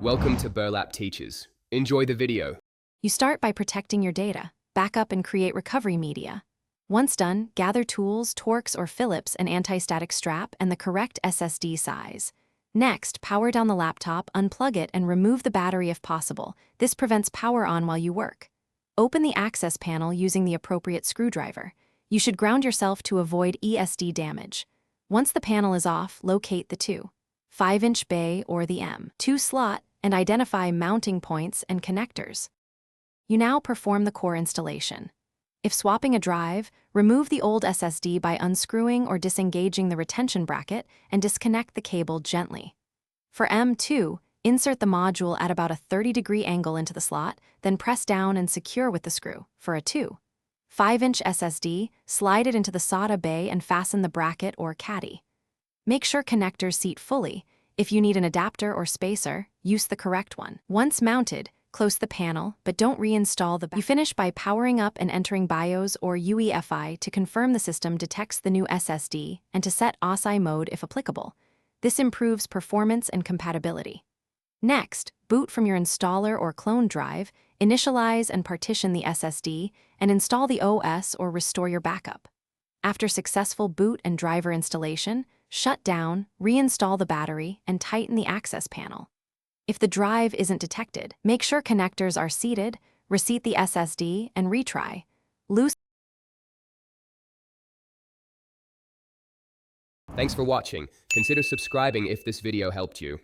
Welcome to Burlap Teachers. Enjoy the video. You start by protecting your data, backup and create recovery media. Once done, gather tools, Torx or Phillips, an anti-static strap, and the correct SSD size. Next, power down the laptop, unplug it, and remove the battery if possible. This prevents power on while you work. Open the access panel using the appropriate screwdriver. You should ground yourself to avoid ESD damage. Once the panel is off, locate the 5-inch bay or the M2 slot and identify mounting points and connectors. You now perform the core installation. If swapping a drive, remove the old SSD by unscrewing or disengaging the retention bracket and disconnect the cable gently. For M2, insert the module at about a 30-degree angle into the slot, then press down and secure with the screw. For a 5-inch SSD, slide it into the SATA bay and fasten the bracket or caddy. Make sure connectors seat fully. If you need an adapter or spacer, use the correct one. Once mounted, close the panel, but don't reinstall the. You finish by powering up and entering BIOS or UEFI to confirm the system detects the new SSD and to set OSI mode if applicable. This improves performance and compatibility. Next, boot from your installer or clone drive, initialize and partition the SSD, and install the OS or restore your backup. After successful boot and driver installation, shut down, reinstall the battery, and tighten the access panel. If the drive isn't detected, make sure connectors are seated, reseat the SSD, and retry. Thanks for watching. Consider subscribing if this video helped you.